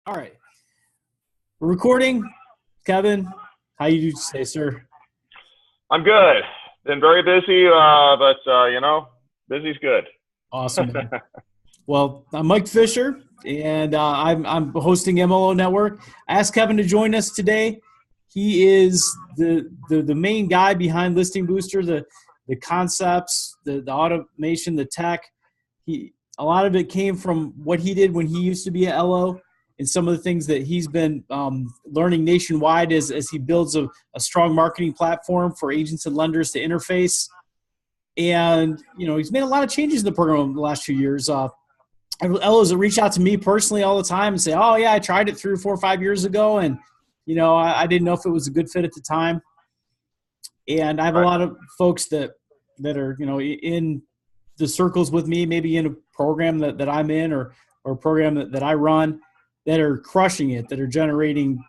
All right. We're recording. Kevin, how you do today, sir? I'm good. Been very busy, but busy's good. Awesome, man. Well, I'm Mike Fisher, and I'm hosting MLO Network. I asked Kevin to join us today. He is the main guy behind Listing Booster, the concepts, the automation, the tech. A lot of it came from what he did when he used to be at LO, and some of the things that he's been learning nationwide as he builds a strong marketing platform for agents and lenders to interface. And, he's made a lot of changes in the program in the last few years. LOs reach out to me personally all the time and say, oh, yeah, I tried it 3 or 4 or 5 years ago, and, I didn't know if it was a good fit at the time. And I have a lot of folks that are, in the circles with me, maybe in a program that I'm in or a program that I run, that are crushing it, that are generating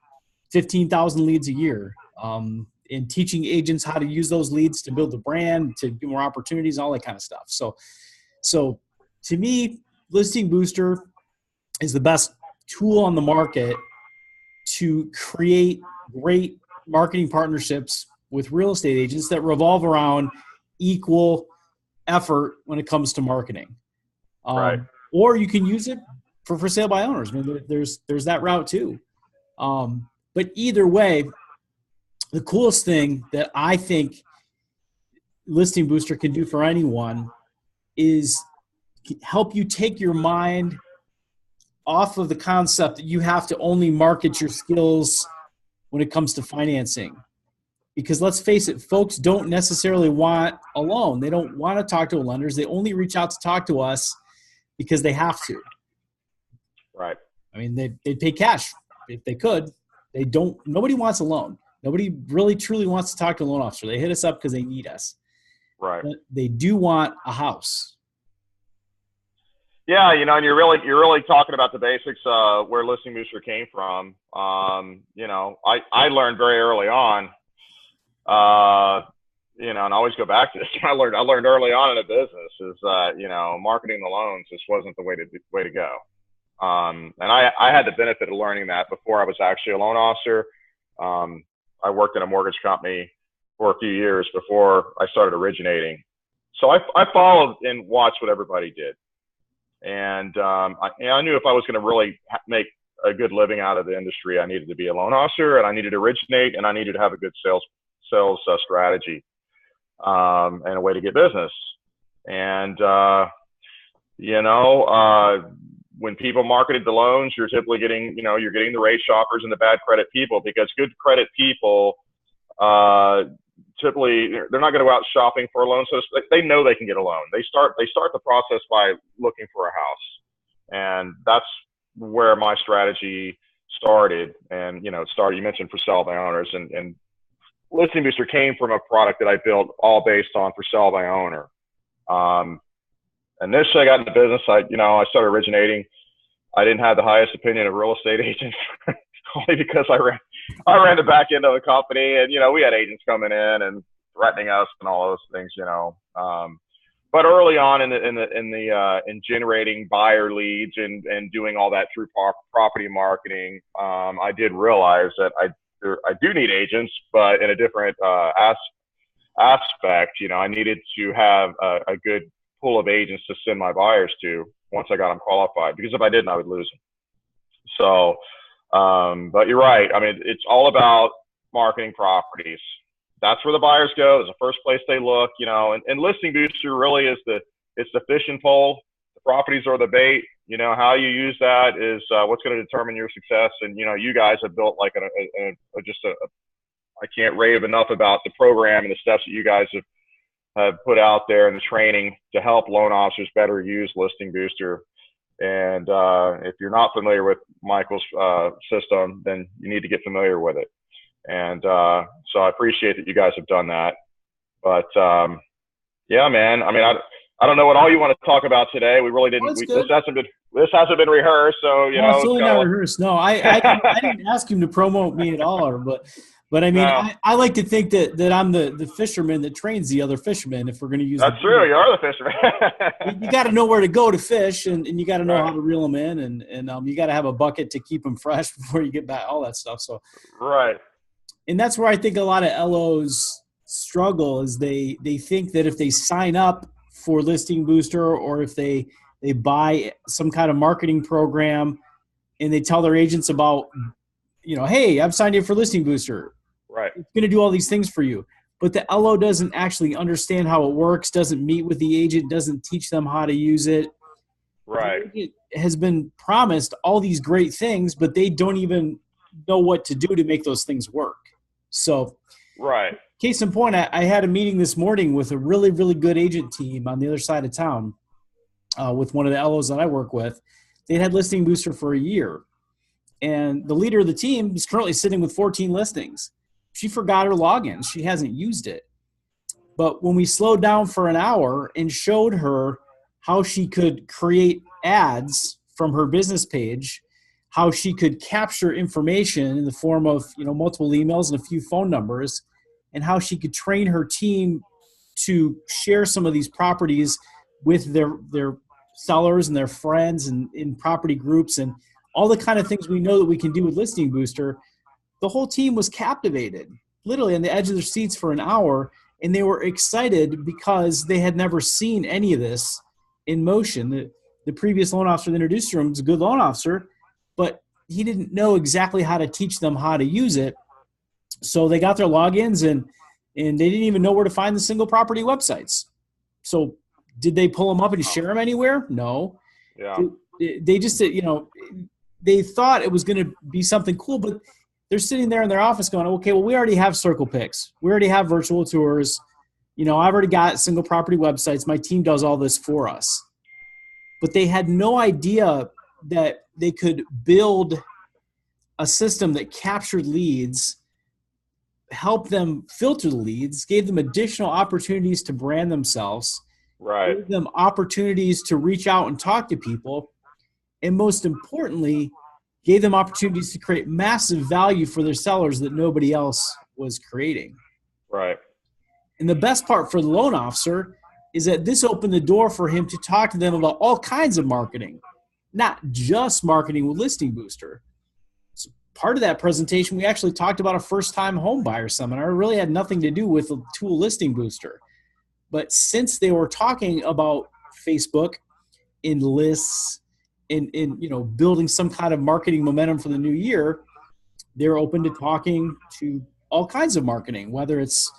15,000 leads a year, and teaching agents how to use those leads to build the brand, to get more opportunities, all that kind of stuff. So to me, Listing Booster is the best tool on the market to create great marketing partnerships with real estate agents that revolve around equal effort when it comes to marketing. Right. Or you can use it for sale by owners. I mean, there's that route too. But either way, the coolest thing that I think Listing Booster can do for anyone is help you take your mind off of the concept that you have to only market your skills when it comes to financing. Because let's face it, folks don't necessarily want a loan. They don't want to talk to lenders. They only reach out to talk to us because they have to. Right. I mean, they'd pay cash if they could. They don't. Nobody wants a loan. Nobody really truly wants to talk to a loan officer. They hit us up because they need us. Right. But they do want a house. Yeah, and you're really talking about the basics where Listing Booster came from. I learned very early on. And I always go back to this. I learned early on in the business is that marketing the loans just wasn't the way to go. And I had the benefit of learning that before I was actually a loan officer. I worked in a mortgage company for a few years before I started originating. So I followed and watched what everybody did. And I knew if I was going to really make a good living out of the industry, I needed to be a loan officer, and I needed to originate, and I needed to have a good sales strategy and a way to get business. And, when people marketed the loans, you're typically getting, you're getting the rate shoppers and the bad credit people, because good credit people, typically they're not going to go out shopping for a loan. So they know they can get a loan. They start the process by looking for a house. And that's where my strategy started. And, you mentioned for sale by owners, and Listing Booster came from a product that I built all based on for sale by owner. Initially I got into business. I started originating. I didn't have the highest opinion of real estate agents only because I ran the back end of the company, and, we had agents coming in and threatening us and all those things, but early on in generating buyer leads and doing all that through property marketing, I did realize that I do need agents, but in a different aspect. I needed to have a good pool of agents to send my buyers to once I got them qualified, because if I didn't, I would lose them. So, but you're right. I mean, it's all about marketing properties. That's where the buyers go. It's the first place they look, and Listing Booster really is it's the fishing pole. The properties are the bait. How you use that is what's going to determine your success. And, you guys have built like I can't rave enough about the program and the steps that you guys have put out there and the training to help loan officers better use Listing Booster. And if you're not familiar with Michael's system, then you need to get familiar with it. And so I appreciate that you guys have done that. But yeah, man, I mean, I don't know what all you want to talk about today. We really didn't. This hasn't been rehearsed, so It's totally not rehearsed. No, I didn't ask him to promote me at all, but But I mean, No. I like to think that I'm the fisherman that trains the other fishermen. If we're going to use That's true. You are the fisherman. you got to know where to go to fish, and you got to know Right. how to reel them in, and you got to have a bucket to keep them fresh before you get back, all that stuff. So, Right. and that's where I think a lot of LOs struggle is they think that if they sign up for Listing Booster, or if they buy some kind of marketing program and they tell their agents about, hey, I've signed in for Listing Booster. Right. It's going to do all these things for you. But the LO doesn't actually understand how it works, doesn't meet with the agent, doesn't teach them how to use it. Right. The agent has been promised all these great things, but they don't even know what to do to make those things work. So, right. Case in point, I had a meeting this morning with a really, really good agent team on the other side of town with one of the LOs that I work with. They'd had Listing Booster for a year. And the leader of the team is currently sitting with 14 listings. She forgot her login. She hasn't used it. But when we slowed down for an hour and showed her how she could create ads from her business page, how she could capture information in the form of multiple emails and a few phone numbers, and how she could train her team to share some of these properties with their sellers and their friends and in property groups and all the kind of things we know that we can do with Listing Booster, the whole team was captivated, literally on the edge of their seats for an hour, and they were excited because they had never seen any of this in motion. The previous loan officer that introduced them was a good loan officer, but he didn't know exactly how to teach them how to use it. So they got their logins and they didn't even know where to find the single property websites. So did they pull them up and share them anywhere? No. Yeah. They just, they thought it was going to be something cool, but they're sitting there in their office going, okay, well, we already have circle picks. We already have virtual tours. I've already got single property websites. My team does all this for us. But they had no idea that they could build a system that captured leads, helped them filter the leads, gave them additional opportunities to brand themselves, right. gave them opportunities to reach out and talk to people, and most importantly, gave them opportunities to create massive value for their sellers that nobody else was creating. Right. And the best part for the loan officer is that this opened the door for him to talk to them about all kinds of marketing, not just marketing with Listing Booster. So part of that presentation, we actually talked about a first-time home buyer seminar. It really had nothing to do with the tool Listing Booster. But since they were talking about Facebook in lists, in building some kind of marketing momentum for the new year, they're open to talking to all kinds of marketing, whether it's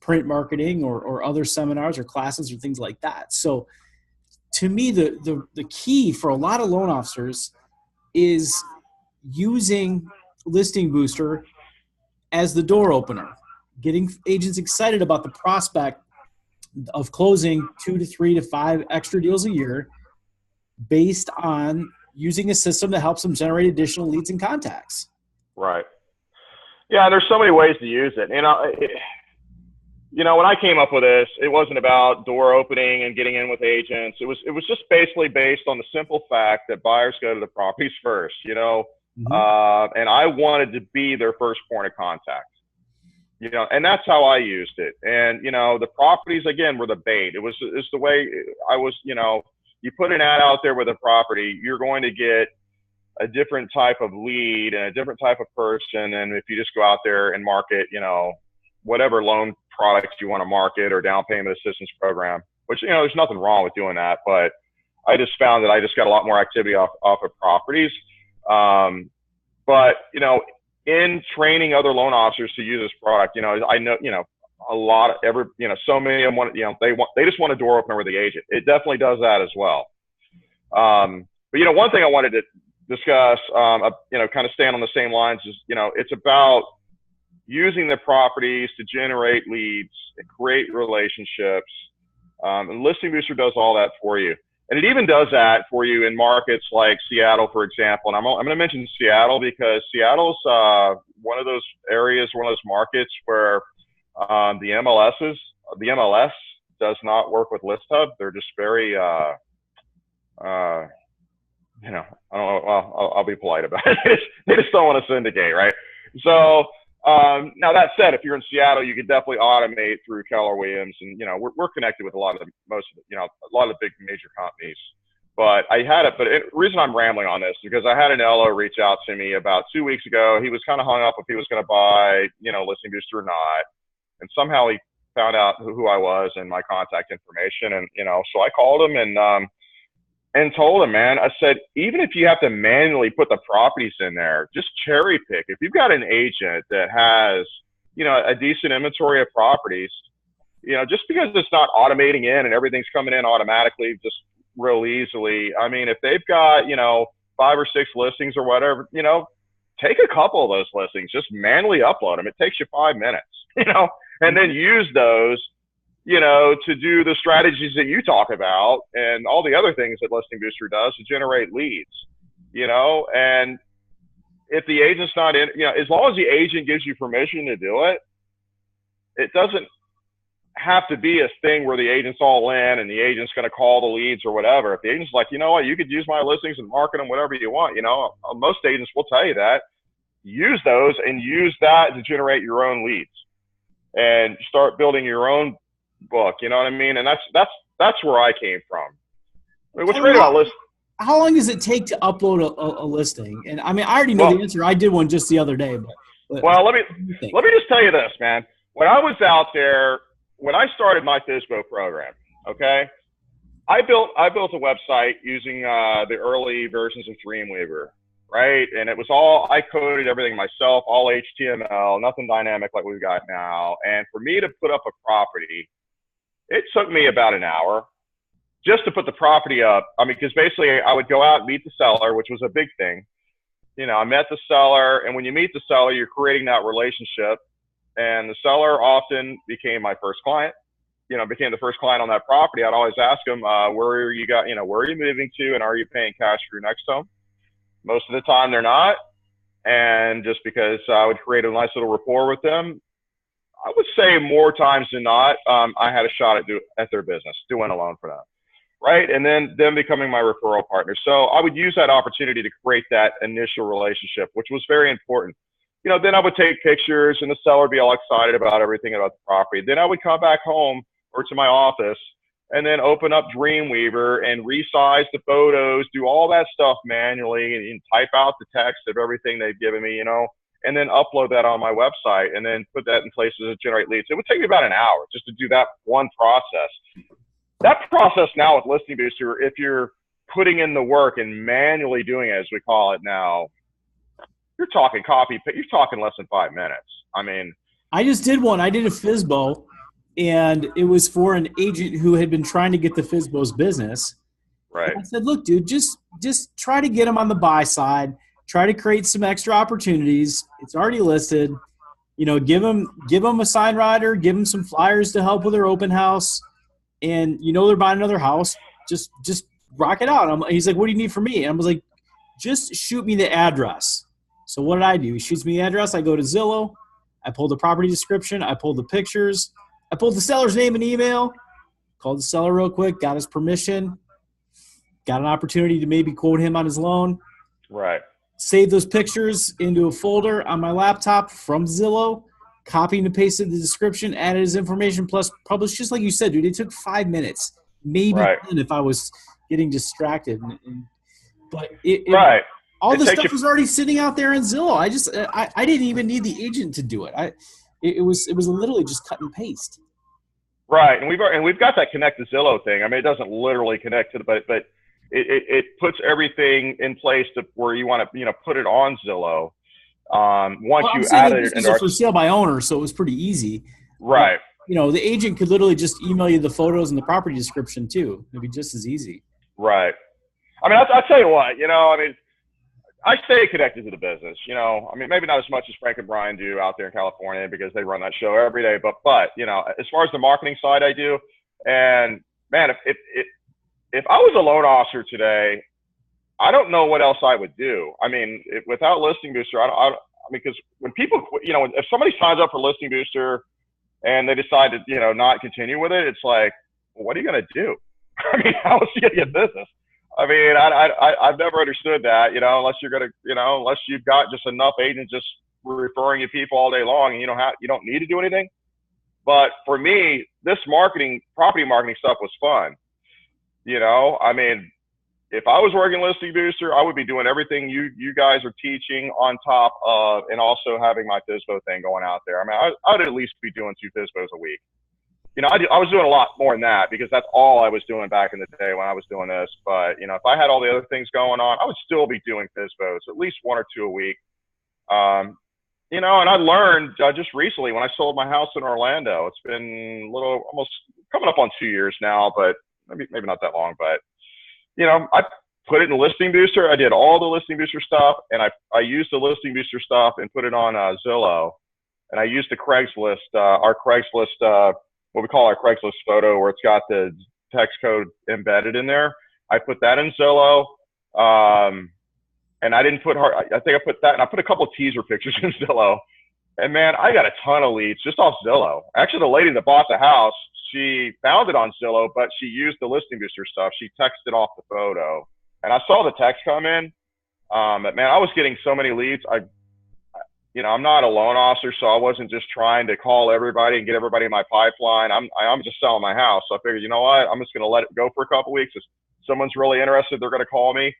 print marketing or other seminars or classes or things like that. So to me, the key for a lot of loan officers is using Listing Booster as the door opener, getting agents excited about the prospect of closing 2 to 3 to 5 extra deals a year based on using a system that helps them generate additional leads and contacts. Right. Yeah, there's so many ways to use it. When I came up with this, it wasn't about door opening and getting in with agents. It was just basically based on the simple fact that buyers go to the properties first, and I wanted to be their first point of contact, and that's how I used it. And, the properties, again, were the bait. It's the way I was, you put an ad out there with a property, you're going to get a different type of lead and a different type of person. And if you just go out there and market, whatever loan products you want to market or down payment assistance program, which, there's nothing wrong with doing that. But I just found that I just got a lot more activity off of properties. But, in training other loan officers to use this product, I know, a lot of so many of them want, they just want a door opener with the agent. It definitely does that as well. But, one thing I wanted to discuss, kind of staying on the same lines is, it's about using the properties to generate leads and create relationships. And Listing Booster does all that for you. And it even does that for you in markets like Seattle, for example. And I'm going to mention Seattle because Seattle's one of those areas, one of those markets where the MLS does not work with ListHub. They're just very, I don't know, I'll be polite about it. They just don't want to syndicate, right? So Now that said, if you're in Seattle, you could definitely automate through Keller Williams, and we're connected with a lot of the big major companies. But the reason I'm rambling on this is because I had an LO reach out to me about 2 weeks ago. He was kind of hung up if he was going to buy, Listing Booster or not, and somehow he found out who I was and my contact information, and so I called him and told him, man, I said, even if you have to manually put the properties in there, just cherry pick. If you've got an agent that has, a decent inventory of properties, just because it's not automating in and everything's coming in automatically just real easily. I mean, if they've got, 5 or 6 listings or whatever, take a couple of those listings, just manually upload them. It takes you 5 minutes, and then use those to do the strategies that you talk about and all the other things that Listing Booster does to generate leads, and if the agent's not in, as long as the agent gives you permission to do it, it doesn't have to be a thing where the agent's all in and the agent's going to call the leads or whatever. If the agent's like, you know what, you could use my listings and market them whatever you want, most agents will tell you that. Use those and use that to generate your own leads and start building your own book, you know what I mean? And that's where I came from. I mean, what's great about list? How long does it take to upload a listing? And I mean, I already know the answer. I did one just the other day. But let me just tell you this, man. When I was out there, when I started my FSBO program, okay, I built a website using the early versions of Dreamweaver, right? And it was I coded everything myself, all HTML, nothing dynamic like we've got now. And for me to put up a property, it took me about an hour just to put the property up. I mean, because basically I would go out and meet the seller, which was a big thing. I met the seller, and when you meet the seller, you're creating that relationship. And the seller often became my first client, became the first client on that property. I'd always ask them, where are you moving to, and are you paying cash for your next home? Most of the time they're not. And just because I would create a nice little rapport with them, I would say more times than not, I had a shot at their business, doing a loan for them, right? And then them becoming my referral partner. So I would use that opportunity to create that initial relationship, which was very important. Then I would take pictures, and the seller would be all excited about everything about the property. Then I would come back home or to my office and then open up Dreamweaver and resize the photos, do all that stuff manually, and type out the text of everything they've given me, and then upload that on my website and then put that in places to generate leads. It would take me about an hour just to do that one process. That process now with Listing Booster, if you're putting in the work and manually doing it, as we call it now, you're talking you're talking less than 5 minutes. I mean, I just did one. I did a FSBO, and it was for an agent who had been trying to get the FSBO's business. Right. And I said, look, dude, just try to get them on the buy side. Try to create some extra opportunities. It's already listed. Give them a sign rider. Give them some flyers to help with their open house. And they're buying another house. Just rock it out. He's like, what do you need from me? And I was like, just shoot me the address. So what did I do? He shoots me the address. I go to Zillow. I pulled the property description. I pulled the pictures. I pulled the seller's name and email. Called the seller real quick. Got his permission. Got an opportunity to maybe quote him on his loan. Right. Save those pictures into a folder on my laptop from Zillow. Copied and pasted the description. Added his information. Plus published. Just like you said, dude. It took 5 minutes. Maybe 10 if I was getting distracted. But right. All the stuff was already sitting out there in Zillow. I didn't even need the agent to do it. It was literally just cut and paste. Right, and we've got that connect to Zillow thing. I mean, it doesn't literally connect to the, but it puts everything in place to where you want to put it on Zillow. Once you add it, it's for sale by owner, so it was pretty easy. Right. But, the agent could literally just email you the photos and the property description too. It'd be just as easy. Right. I mean, I'll tell you what. I stay connected to the business, I mean, maybe not as much as Frank and Brian do out there in California because they run that show every day, but as far as the marketing side, I do. And man, if I was a loan officer today, I don't know what else I would do. I mean, without Listing Booster, because when people, if somebody signs up for Listing Booster and they decide to, not continue with it, it's like, well, what are you going to do? I mean, how is he going to get business? I mean, I've never understood that, unless you're going to, unless you've got just enough agents just referring you people all day long, and you don't need to do anything. But for me, this property marketing stuff was fun. I mean, if I was working listing booster, I would be doing everything you guys are teaching on top of, and also having my FSBO thing going out there. I mean, I would at least be doing 2 FSBOs a week. I was doing a lot more than that because that's all I was doing back in the day when I was doing this. But, if I had all the other things going on, I would still be doing FSBOs, at least 1 or 2 a week. And I learned just recently when I sold my house in Orlando. It's been almost coming up on 2 years now, but maybe not that long. But, I put it in Listing Booster. I did all the Listing Booster stuff, and I used the Listing Booster stuff and put it on Zillow. And I used the Craigslist, our Craigslist, what we call our Craigslist photo, where it's got the text code embedded in there. I put that in Zillow. And I didn't put I think I put that, and I put a couple of teaser pictures in Zillow. And man, I got a ton of leads just off Zillow. Actually, the lady that bought the house, she found it on Zillow, but she used the Listing Booster stuff. She texted off the photo, and I saw the text come in. But man, I was getting so many leads. I'm not a loan officer, so I wasn't just trying to call everybody and get everybody in my pipeline. I'm just selling my house. So I figured, you know what? I'm just going to let it go for a couple of weeks. If someone's really interested, they're going to call me.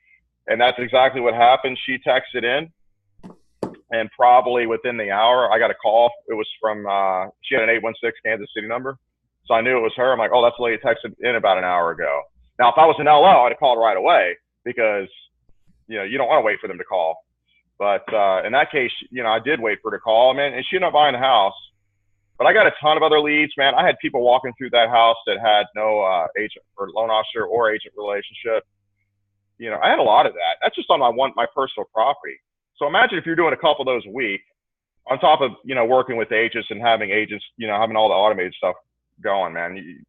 And that's exactly what happened. She texted in, and probably within the hour, I got a call. It was from, she had an 816 Kansas City number. So I knew it was her. I'm like, oh, that's the lady texted in about an hour ago. Now, if I was an LO, I'd have called right away because, you don't want to wait for them to call. But in that case, I did wait for her to call, man, and she ended up buying the house. But I got a ton of other leads, man. I had people walking through that house that had no agent or loan officer or agent relationship. I had a lot of that. That's just on my personal property. So imagine if you're doing a couple of those a week on top of, working with agents and having agents, having all the automated stuff going, man.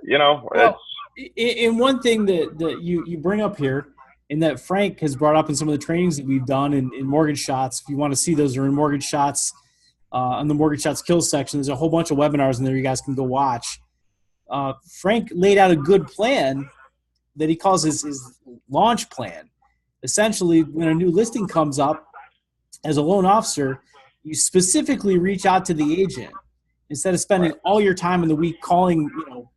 Well, and one thing that you bring up here, and that Frank has brought up in some of the trainings that we've done in Mortgage Shots. If you want to see those, are in Mortgage Shots, on the Mortgage Shots Kills section. There's a whole bunch of webinars in there you guys can go watch. Frank laid out a good plan that he calls his launch plan. Essentially, when a new listing comes up, as a loan officer, you specifically reach out to the agent instead of spending all your time in the week calling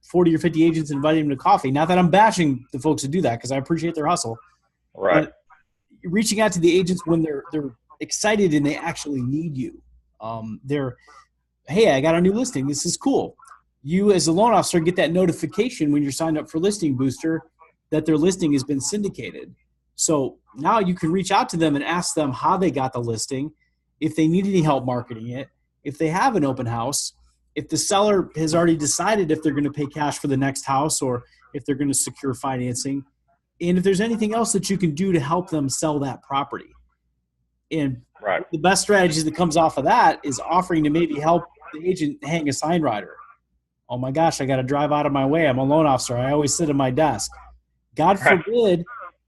40 or 50 agents and inviting them to coffee. Not that I'm bashing the folks who do that, because I appreciate their hustle. Right. But reaching out to the agents when they're excited and they actually need you. Hey, I got a new listing. This is cool. You as a loan officer get that notification when you're signed up for Listing Booster that their listing has been syndicated. So now you can reach out to them and ask them how they got the listing, if they need any help marketing it, if they have an open house, if the seller has already decided if they're going to pay cash for the next house or if they're going to secure financing, and if there's anything else that you can do to help them sell that property. And the best strategy that comes off of that is offering to maybe help the agent hang a sign rider. Oh my gosh, I got to drive out of my way. I'm a loan officer. I always sit at my desk. God forbid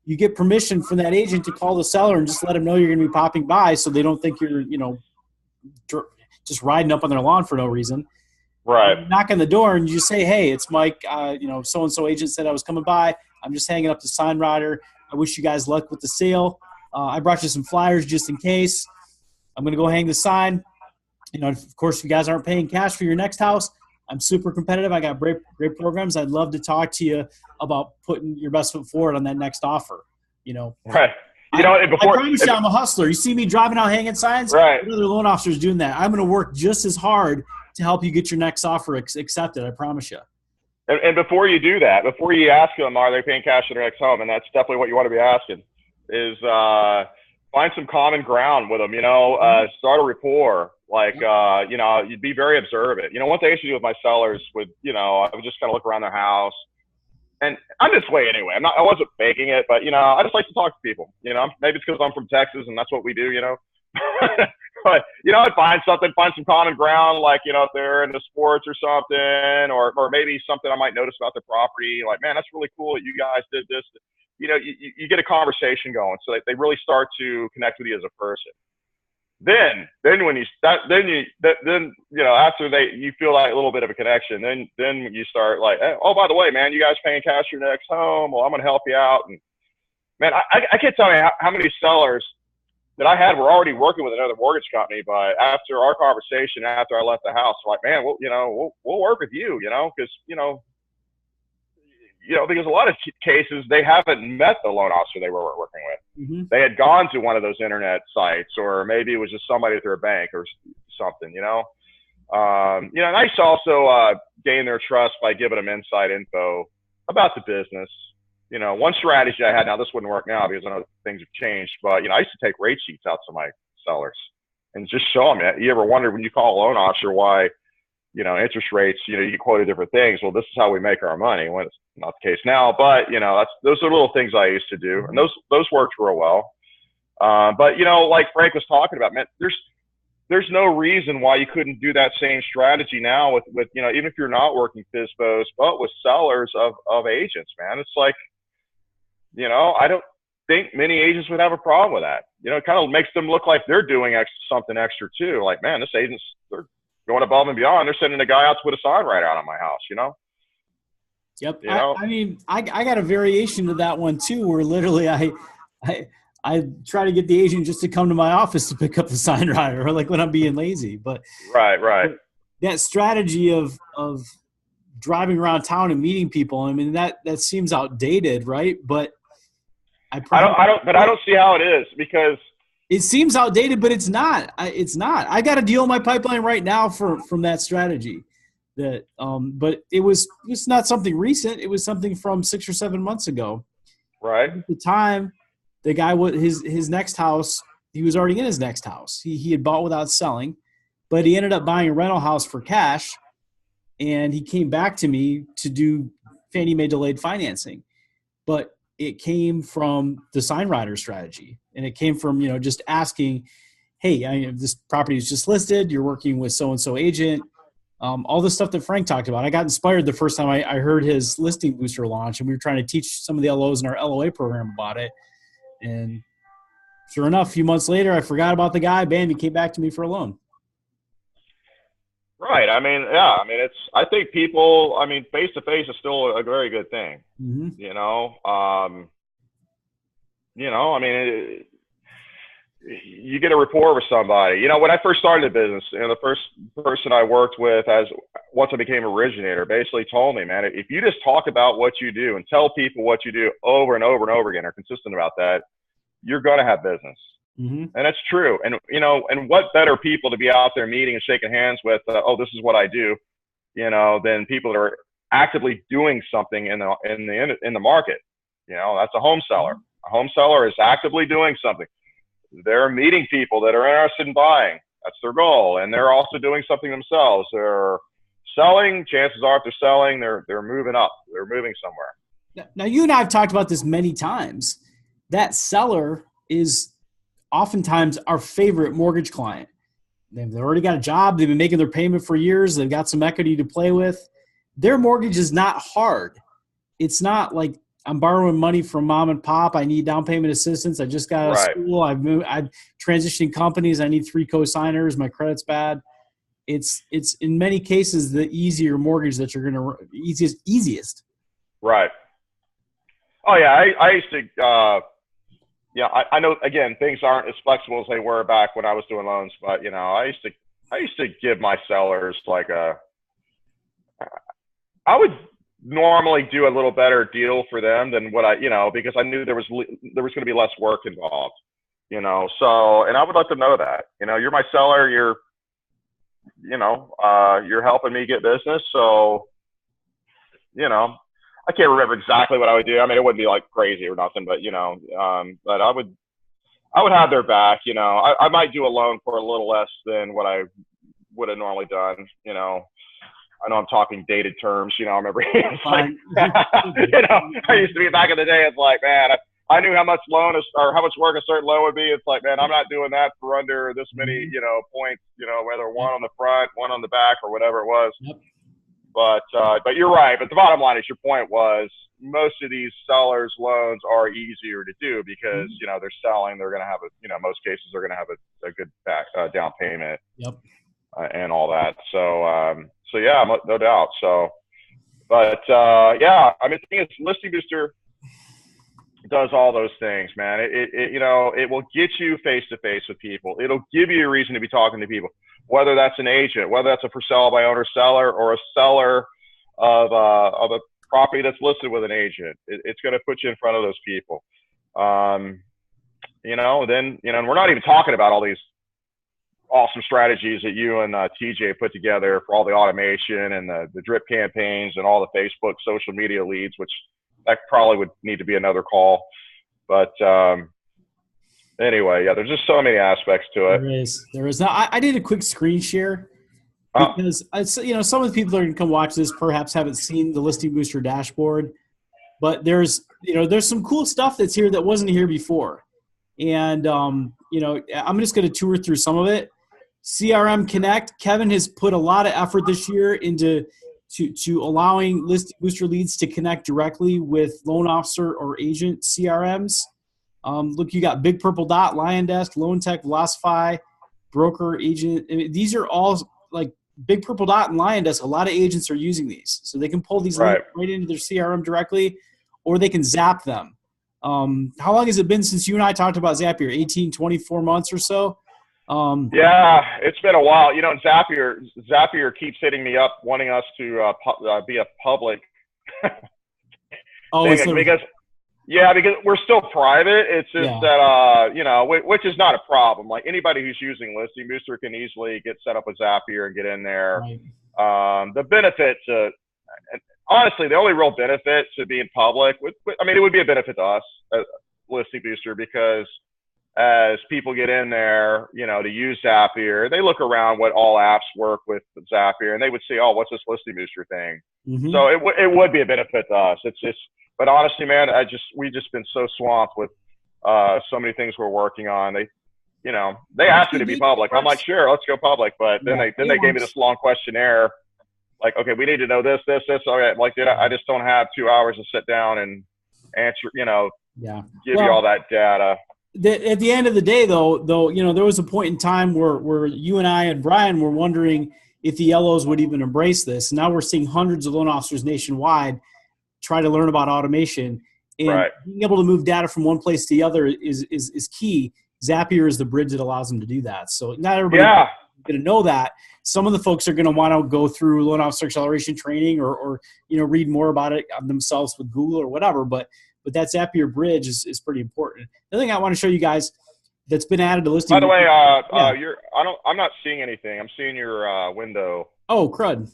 you get permission from that agent to call the seller and just let them know you're going to be popping by so they don't think you're, just riding up on their lawn for no reason. Right. You knock on the door and you say, hey, it's Mike. So-and-so agent said I was coming by. I'm just hanging up the sign rider. I wish you guys luck with the sale. I brought you some flyers just in case. I'm going to go hang the sign. Of course, if you guys aren't paying cash for your next house, I'm super competitive. I got great programs. I'd love to talk to you about putting your best foot forward on that next offer. Right. I promise you, I'm a hustler. You see me driving out hanging signs? Right. Other loan officers doing that. I'm going to work just as hard to help you get your next offer accepted. I promise you. And before you do that, before you ask them, are they paying cash for their next home? And that's definitely what you want to be asking is find some common ground with them, start a rapport. You'd be very observant. One thing I used to do with my sellers would, I would just kind of look around their house. And I'm this way anyway. I wasn't faking it, but, I just like to talk to people, maybe it's because I'm from Texas and that's what we do, But, I'd find some common ground, like, if they're into sports or something, or maybe something I might notice about the property. Like, man, that's really cool that you guys did this. You get a conversation going so that they really start to connect with you as a person. Then when you start, after you feel like a little bit of a connection, then you start like, oh, by the way, man, you guys paying cash for your next home? Well, I'm going to help you out. And man, I can't tell you how many sellers that I had were already working with another mortgage company, but after our conversation, after I left the house, I'm like, man, we'll work with you, because because a lot of cases they haven't met the loan officer they were working with. Mm-hmm. They had gone to one of those internet sites, or maybe it was just somebody at their bank or something, and I used to also gain their trust by giving them inside info about the business. One strategy I had, now this wouldn't work now because I know things have changed, but I used to take rate sheets out to my sellers and just show them. You ever wonder when you call a loan officer why interest rates, you get quoted different things. Well, this is how we make our money, when it's not the case now, but those are little things I used to do, and those worked real well. But like Frank was talking about, man, there's no reason why you couldn't do that same strategy now with even if you're not working FSBOs, but with sellers of agents, man. It's like, I don't think many agents would have a problem with that. It kind of makes them look like they're doing something extra too. Like, man, this agent's, they're going above and beyond. They're sending a guy out to put a sign right out on my house, Yep. I mean, I got a variation of that one too, where literally I try to get the agent just to come to my office to pick up the sign rider, or like when I'm being lazy. But right. But that strategy of driving around town and meeting people, I mean, that seems outdated, right? But I don't see how it is, because it seems outdated, but it's not. It's not. I got a deal in my pipeline right now from that strategy. But it's not something recent. It was something from 6 or 7 months ago. Right. At the time, the guy his next house, he was already in his next house. He had bought without selling, but he ended up buying a rental house for cash, and he came back to me to do Fannie Mae delayed financing. But it came from the sign rider strategy, and it came from just asking, hey, this property is just listed. You're working with so-and-so agent. All the stuff that Frank talked about. I got inspired the first time I heard his listing booster launch, and we were trying to teach some of the LOs in our LOA program about it. And sure enough, a few months later, I forgot about the guy. Bam, he came back to me for a loan. Right. I mean, yeah. I mean, I think people. I mean, face to face is still a very good thing. Mm-hmm. I mean, you get a rapport with somebody. When I first started the business, the first person I worked with once I became originator basically told me, man, if you just talk about what you do and tell people what you do over and over and over again, are consistent about that, you're going to have business. Mm-hmm. And that's true. And, and what better people to be out there meeting and shaking hands with, this is what I do, than people that are actively doing something in the market. That's a home seller. A home seller is actively doing something. They're meeting people that are interested in buying. That's their goal. And they're also doing something themselves. They're selling. Chances are if they're selling, they're moving up. They're moving somewhere. Now, you and I have talked about this many times. That seller is oftentimes our favorite mortgage client. They've already got a job. They've been making their payment for years. They've got some equity to play with. Their mortgage is not hard. It's not like I'm borrowing money from mom and pop. I need down payment assistance. I just got out of school. I've transitioning companies. I need 3 co-signers. My credit's bad. It's in many cases the easier mortgage that you're going to easiest. Right. Oh yeah. I used to, I know, again, things aren't as flexible as they were back when I was doing loans, but I used to give my sellers I would normally do a little better deal for them than what because I knew there was going to be less work involved, so, and I would let them know that, you're my seller, you're helping me get business. So, I can't remember exactly what I would do. I mean, it wouldn't be like crazy or nothing, but, but I would have their back, I might do a loan for a little less than what I would have normally done, I know I'm talking dated terms, I remember it's like, I used to be back in the day. It's like, man, I knew how much or how much work a certain loan would be. It's like, man, I'm not doing that for under this many, points, whether one on the front, one on the back, or whatever it was. Yep. But you're right. But the bottom line is, your point was, most of these sellers' loans are easier to do because, they're selling. They're going to have most cases they're going to have a good down payment. Yep. And all that. So yeah, no doubt. So, but yeah, I mean, the thing is, listing booster, does all those things, man. It will get you face to face with people. It'll give you a reason to be talking to people, whether that's an agent, whether that's a for sale by owner seller, or a seller of a property that's listed with an agent. It's going to put you in front of those people. Then, and we're not even talking about all these awesome strategies that you and TJ put together for all the automation and the drip campaigns and all the Facebook social media leads, which that probably would need to be another call. But anyway, yeah, there's just so many aspects to it. There is. Now, I did a quick screen share because some of the people that are going to come watch this perhaps haven't seen the Listing Booster dashboard, but there's some cool stuff that's here that wasn't here before. And, I'm just going to tour through some of it. CRM Connect. Kevin has put a lot of effort this year into allowing Listing Booster leads to connect directly with loan officer or agent CRMs. Look, you got Big Purple Dot, Lion Desk, Loan Tech, Velocify, Broker, Agent. I mean, these are all like Big Purple Dot and Lion Desk. A lot of agents are using these. So they can pull these leads right into their CRM directly, or they can zap them. How long has it been since you and I talked about Zapier? 18, 24 months or so? Yeah, it's been a while. Zapier keeps hitting me up wanting us to be a public thing, because we're still private. It's just that, which is not a problem. Like anybody who's using Listing Booster can easily get set up with Zapier and get in there. Right. The benefit to, honestly, the only real benefit to being public, it would be a benefit to us, Listing Booster, because as people get in there, to use Zapier, they look around what all apps work with Zapier, and they would see, oh, what's this Listing Booster thing? Mm-hmm. So it would be a benefit to us. But honestly, man, we've just been so swamped with so many things we're working on. They asked me to be public. I'm like, sure, let's go public. But then they gave me this long questionnaire. Like, okay, we need to know this. All right. Like, dude, I just don't have 2 hours to sit down and answer, give you all that data. At the end of the day, though, there was a point in time where you and I and Brian were wondering if the LOs would even embrace this. Now we're seeing hundreds of loan officers nationwide try to learn about automation, and being able to move data from one place to the other is key. Zapier is the bridge that allows them to do that. So not everybody's going to know that. Some of the folks are going to want to go through loan officer acceleration training or read more about it themselves with Google or whatever. But that Zapier bridge is pretty important. The other thing I want to show you guys that's been added to Listing. By the way, I'm not seeing anything. I'm seeing your window. Oh, crud.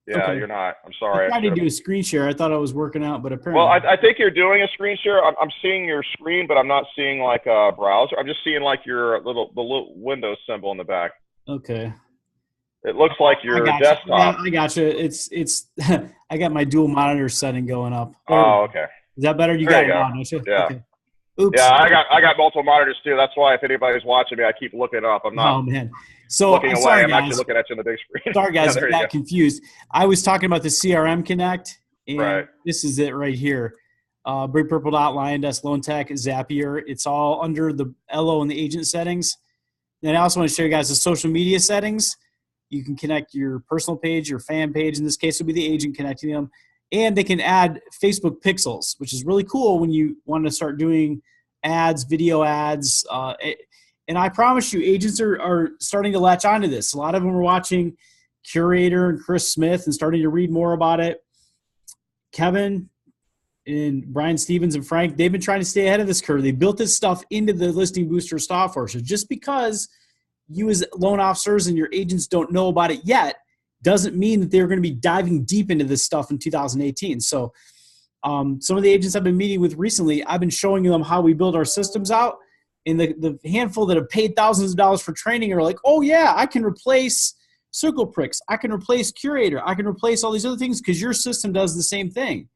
Yeah, okay. You're not. I'm sorry. I tried to do a screen share. I thought I was working out, but apparently. Well, I think you're doing a screen share. I'm seeing your screen, but I'm not seeing like a browser. I'm just seeing like the little window symbol in the back. Okay. It looks like your desktop. Yeah, I got you. It's I got my dual monitor setting going up. Oh, okay. Is that better? You got it on, don't you? Yeah. Okay. Oops. Yeah, I got multiple monitors too. That's why if anybody's watching me, I keep looking up. I'm not. Oh man. So looking I'm away. sorry, I'm guys. actually looking at you on the big screen. Sorry, guys, I got confused. I was talking about the CRM Connect, and this is it right here. Big Purple Dot, Lion Desk, Loan Tech, Zapier. It's all under the LO and the agent settings. And I also want to show you guys the social media settings. You can connect your personal page, your fan page. In this case, would be the agent connecting them. And they can add Facebook pixels, which is really cool when you want to start doing ads, video ads. And I promise you, agents are starting to latch onto this. A lot of them are watching Curator and Chris Smith and starting to read more about it. Kevin and Brian Stevens and Frank, they've been trying to stay ahead of this curve. They built this stuff into the Listing Booster software. So just because you as loan officers and your agents don't know about it yet doesn't mean that they're going to be diving deep into this stuff in 2018. So some of the agents I've been meeting with recently, I've been showing them how we build our systems out. And the handful that have paid thousands of dollars for training are like, oh, yeah, I can replace Circle Pricks. I can replace Curator. I can replace all these other things because your system does the same thing.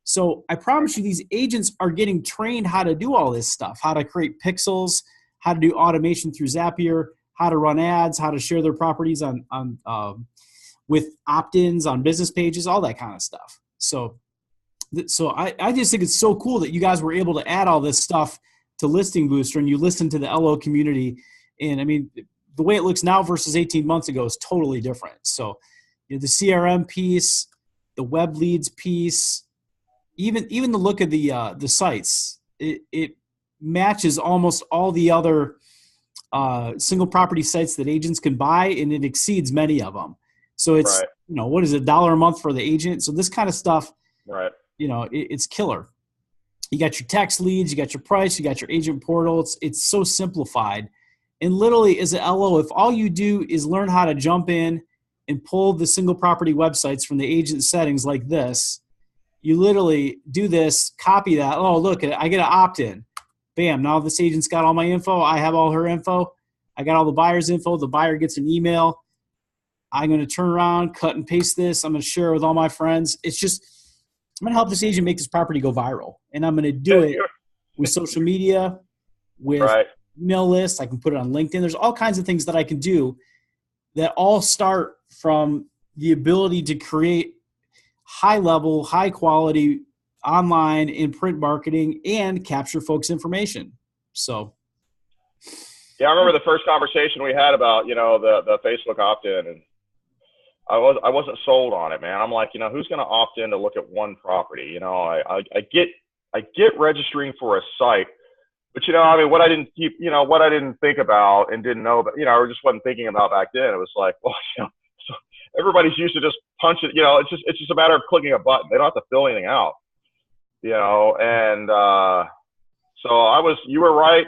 So I promise you, these agents are getting trained how to do all this stuff, how to create pixels, how to do automation through Zapier, how to run ads, how to share their properties on with opt-ins on business pages, all that kind of stuff. So I just think it's so cool that you guys were able to add all this stuff to Listing Booster and you listen to the LO community. And I mean, the way it looks now versus 18 months ago is totally different. So the CRM piece, the web leads piece, even the look of the sites, it matches almost all the other single property sites that agents can buy, and it exceeds many of them. So it's, Right. what is it, $1 a month for the agent? So this kind of stuff, Right. It's killer. You got your text leads, you got your price, you got your agent portal. It's so simplified. And literally, as an LO, if all you do is learn how to jump in and pull the single property websites from the agent settings like this, you literally do this, copy that. Oh, look, I get an opt-in. Bam, now this agent's got all my info. I have all her info. I got all the buyer's info. The buyer gets an email. I'm going to turn around, cut and paste this. I'm going to share it with all my friends. It's just, I'm going to help this agent make this property go viral. And I'm going to do it with social media, with email lists. I can put it on LinkedIn. There's all kinds of things that I can do that all start from the ability to create high level, high quality online and print marketing and capture folks' information. So. Yeah, I remember the first conversation we had about, the Facebook opt-in, and I wasn't sold on it, man. I'm like, who's going to opt in to look at one property? I get registering for a site, but what I didn't think about and didn't know, but or just wasn't thinking about back then. It was like, well, so everybody's used to just punch it. It's just a matter of clicking a button. They don't have to fill anything out, and so you were right.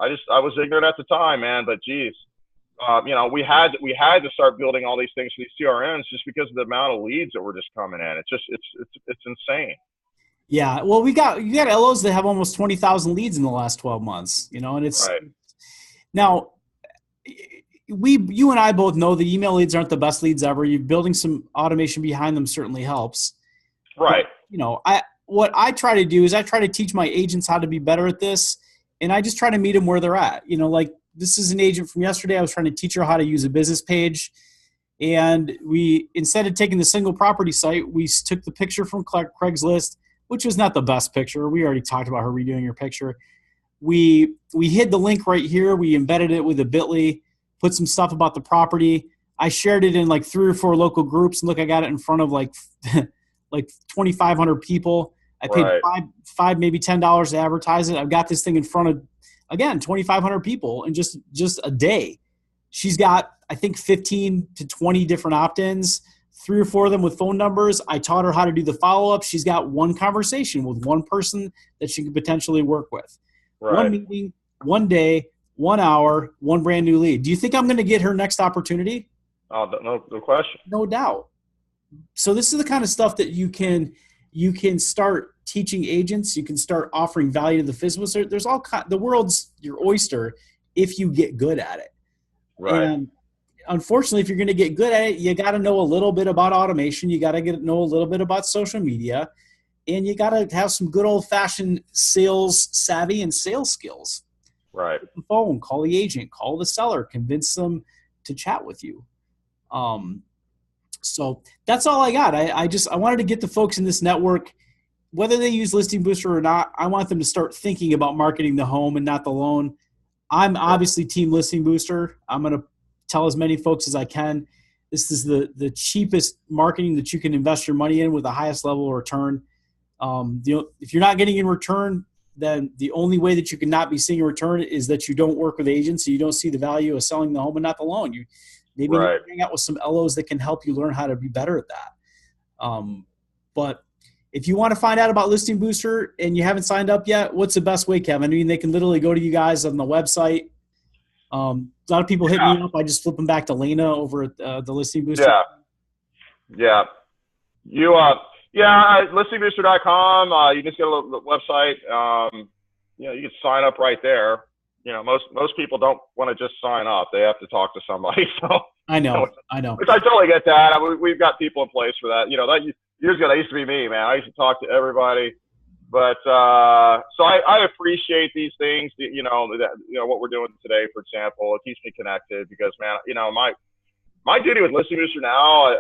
I was ignorant at the time, man, but geez, we had to start building all these things for these CRMs just because of the amount of leads that were just coming in. It's insane. Yeah. Well, you got LOs that have almost 20,000 leads in the last 12 months, and it's right. Now you and I both know the email leads aren't the best leads ever. You building some automation behind them certainly helps. Right. But, what I try to do is I try to teach my agents how to be better at this. And I just try to meet them where they're at. Like this is an agent from yesterday. I was trying to teach her how to use a business page. And instead of taking the single property site, we took the picture from Craigslist, which was not the best picture. We already talked about her redoing her picture. We hid the link right here. We embedded it with a bit.ly, put some stuff about the property. I shared it in like 3 or 4 local groups. And look, I got it in front of like 2,500 people. I paid $5, maybe $10 to advertise it. I've got this thing in front of, again, 2,500 people in just a day. She's got, I think, 15 to 20 different opt-ins, 3 or 4 of them with phone numbers. I taught her how to do the follow-up. She's got one conversation with one person that she could potentially work with. Right. One meeting, one day, 1 hour, one brand new lead. Do you think I'm going to get her next opportunity? Oh, no question. No doubt. So this is the kind of stuff that you can start teaching agents. You can start offering value to the FSBO. There's the world's your oyster if you get good at it. Right. And unfortunately, if you're going to get good at it, you got to know a little bit about automation. You got to know a little bit about social media, and you got to have some good old fashioned sales savvy and sales skills. Right. Pick the phone, call the agent, call the seller, convince them to chat with you. So that's all I got. I wanted to get the folks in this network, whether they use Listing Booster or not, I want them to start thinking about marketing the home and not the loan. I'm obviously team Listing Booster. I'm going to tell as many folks as I can. This is the cheapest marketing that you can invest your money in with the highest level of return. If you're not getting in return, then the only way that you can not be seeing a return is that you don't work with agents, so you don't see the value of selling the home and not the loan. You maybe hang out with some LOs that can help you learn how to be better at that. But if you want to find out about Listing Booster and you haven't signed up yet, what's the best way, Kevin? I mean, they can literally go to you guys on the website. A lot of people hit me up. I just flip them back to Lena over at the Listing Booster. Yeah. Listingbooster.com. You just go to the website. You can sign up right there. Most people don't want to just sign up. They have to talk to somebody. So I know. Which I totally get that. We've got people in place for that. Years ago, that used to be me, man. I used to talk to everybody. But so I appreciate these things. What we're doing today, for example, it keeps me connected because, man, my duty with Listing Booster now,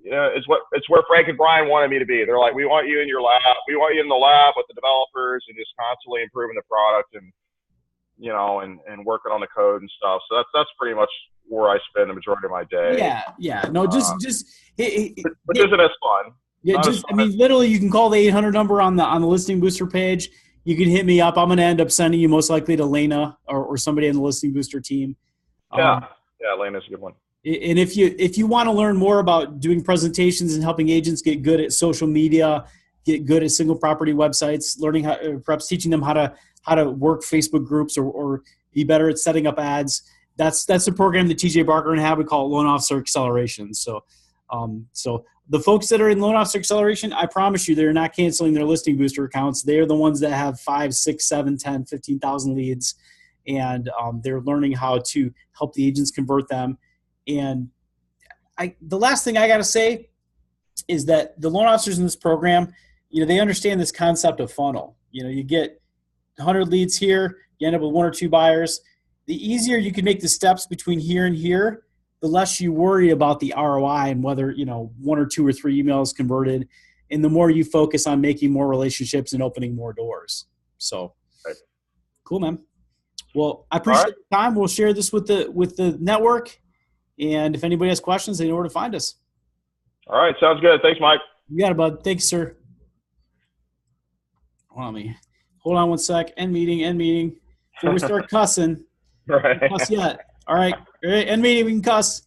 it's where Frank and Brian wanted me to be. They're like, we want you in your lab. We want you in the lab with the developers and just constantly improving the product and working on the code and stuff. So that's pretty much where I spend the majority of my day. Yeah. No, just which isn't as fun. Yeah, I mean, literally, you can call the 800 number on the listing booster page. You can hit me up. I'm going to end up sending you most likely to Lena or somebody in the listing booster team. Yeah, Lena's a good one. And if you want to learn more about doing presentations and helping agents get good at social media, get good at single property websites, learning how, perhaps teaching them how to work Facebook groups or be better at setting up ads, that's the program that TJ Barker and I have. We call it Loan Officer Acceleration. So the folks that are in Loan Officer Acceleration, I promise you, they're not canceling their listing booster accounts. They're the ones that have 5, 6, 7, 10, 15,000 leads, and they're learning how to help the agents convert them. And the last thing I got to say is that the loan officers in this program, they understand this concept of funnel. You get 100 leads here, you end up with 1 or 2 buyers. The easier you can make the steps between here and here, the less you worry about the ROI and whether, 1 or 2 or 3 emails converted, and the more you focus on making more relationships and opening more doors. So, Cool, man. Well, I appreciate the time. We'll share this with the network. And if anybody has questions, they know where to find us. All right. Sounds good. Thanks, Mike. You got it, bud. Thanks, sir. Hold on one sec. End meeting. Before we start cussing. Right. Cuss yet. All right. End meeting. We can cuss.